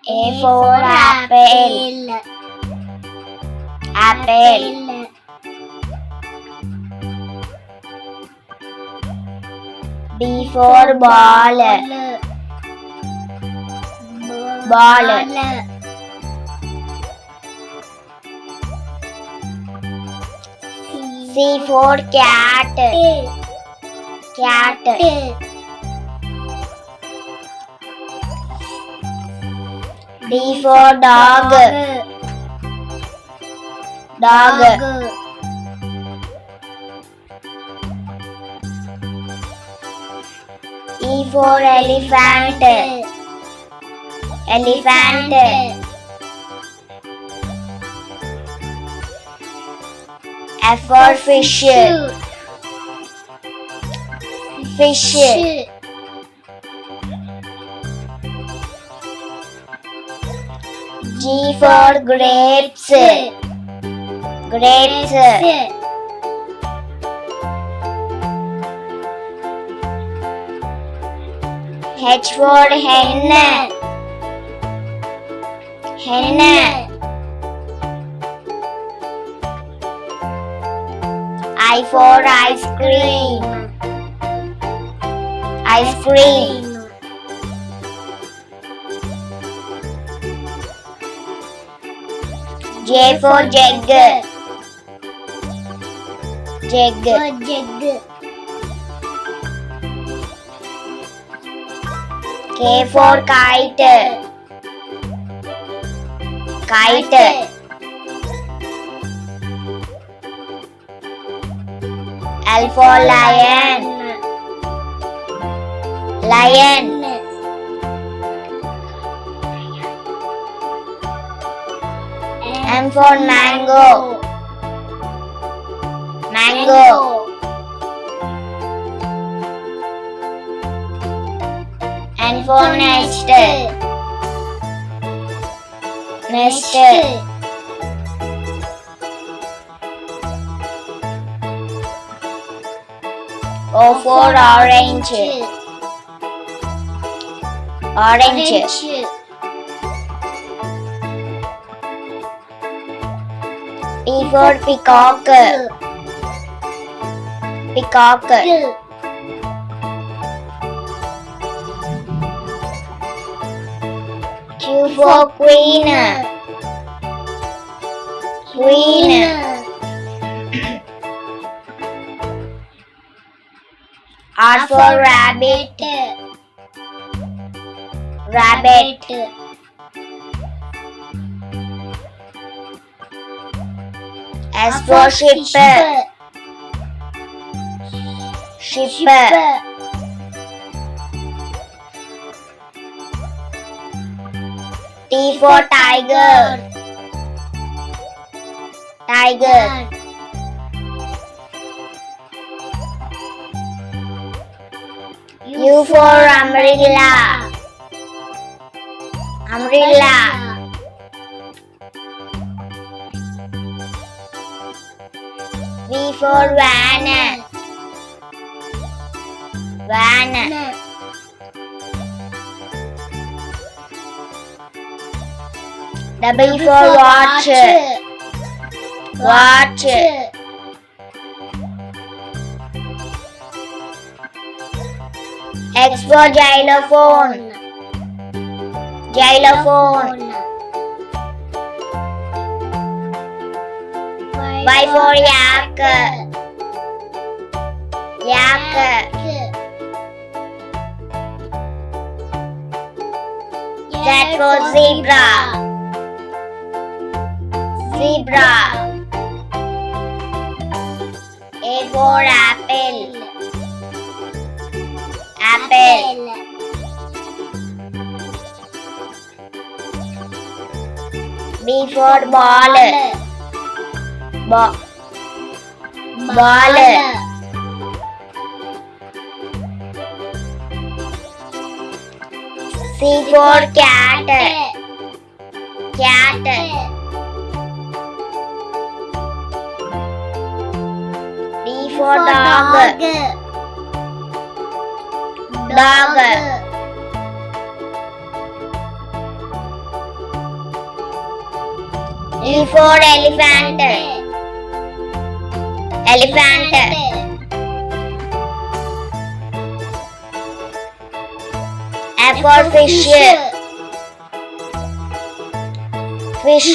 A for apple. Apple. B for ball. Ball. C for cat. Cat. D for dog. Dog. E for elephant. Elephant. F for fish. Fish. G for grapes. Grapes. H for hen. Hen. I for ice cream. Ice cream. J for jug. Jug. K for kite. Kite. L for lion. Lion. M for mango. Mango. N for nest. Nest. O for orange. Orange. P for peacock. Peacock. Q for queen. Queen. R for rabbit. Rabbit. S for ship. Ship. T for tiger. Tiger. U for umbrella. Umbrella. V for van. Van. W for watch. Watch. X for xylophone. Xylophone. Y for yak. Yak. Z for zebra. Zebra. A for apple. Apple. B for ball. Ball. C for cat. Cat. D for dog. Dog. E for elephant. Elephant. F for fish. Fish.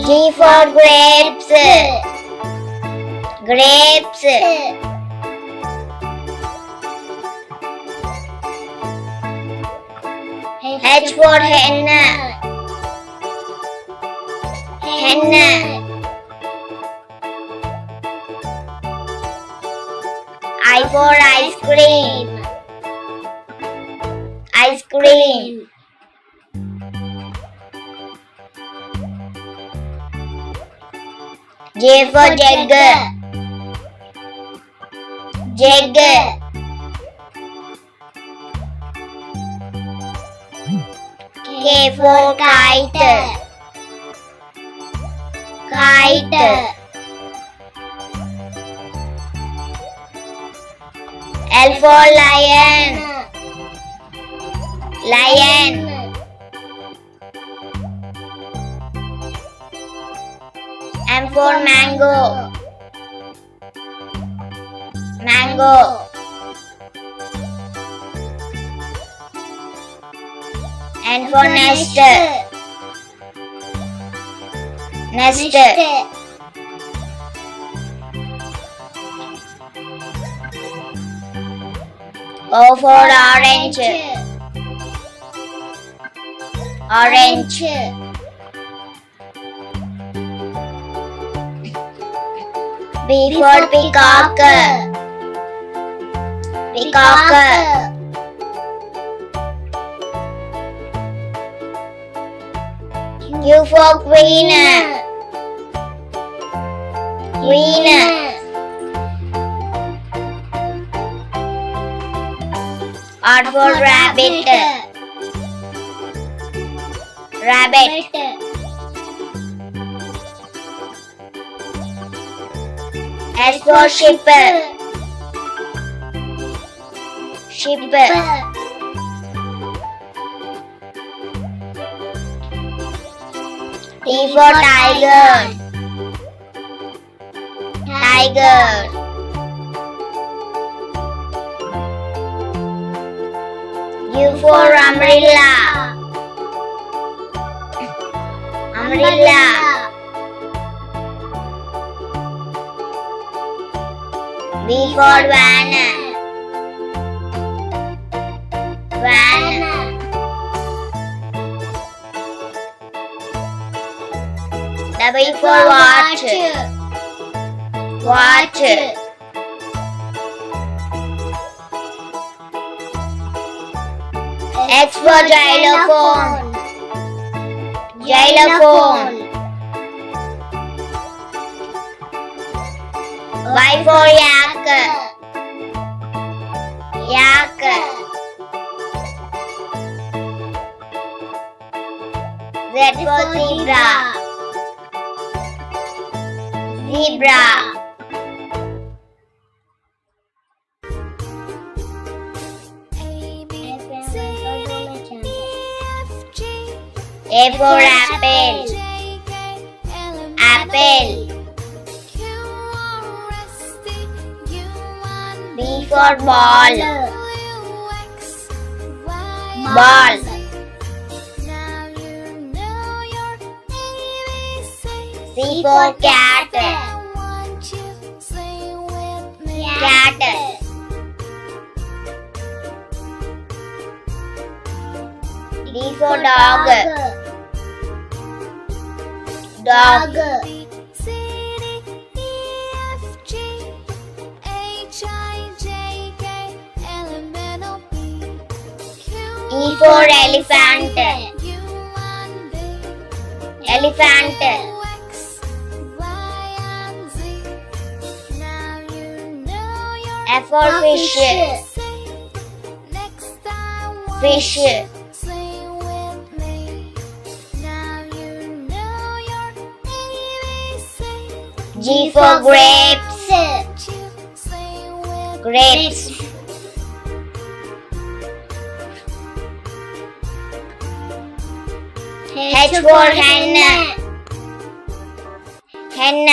G for grapes. Grapes. H for hen. Hen. I for ice cream. Ice cream. J for jug. Jug. K for kite. Kite. L for lion. Lion. M for mango. Mango. N for nest. Nest. O for orange. Orange. P for peacock. Peacock. Q for queen. Queen. R for rabbit. Rabbit. S for ship. Ship. T for tiger. Tiger. U for umbrella. Umbrella. V for van. Van. W for watch. Watch. X for xylophone. Xylophone. Y for yak. Yak. Z for zebra. Zebra. A for apple. Apple. B for ball. Ball. C for cat. Cat. D for dog. Dog. E for elephant. Elephant. F for fish. Fish. G for grapes. Grapes. H for hen. Hen.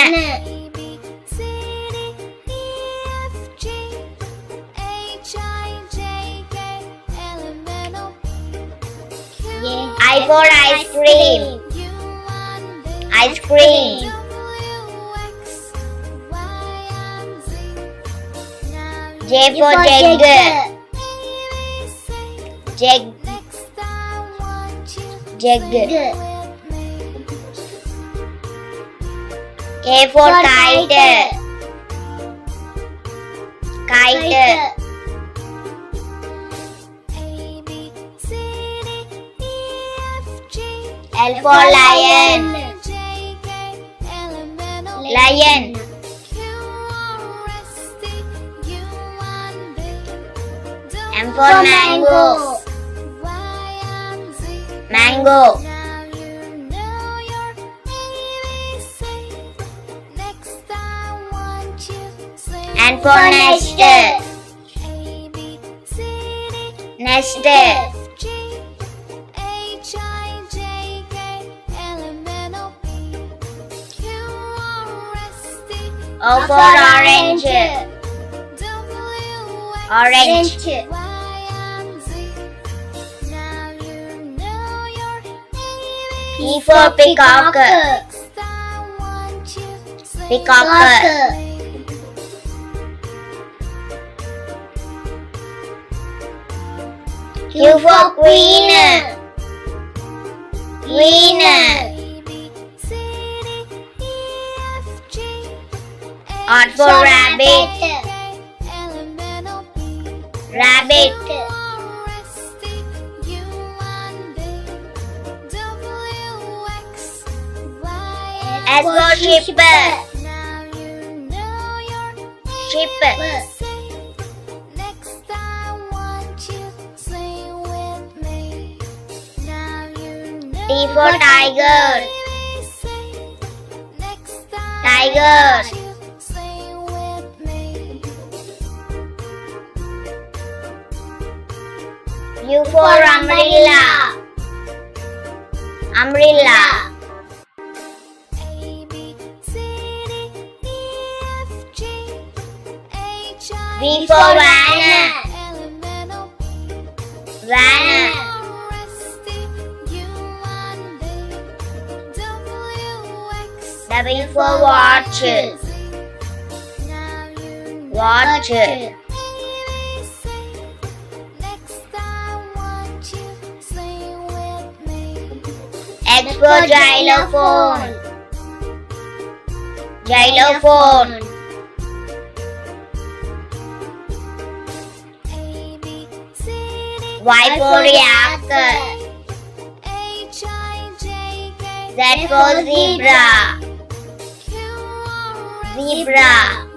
I for ice cream. Ice cream. J for jug. Jug. Jug. K for kite. Kite. L for lion. Lion. M for mango. Mango. N for nest. Nest. O for orange. Orange. P for peacock. Peacock. Q for queen. Queen. R for rabbit. Rabbit. S for ship. Ship. T for tiger. Tiger. U for umbrella. Umbrella. V for van. Van. W for watch. Watch. X for xylophone. Xylophone. Y for yak. Z for zebra. Zebra.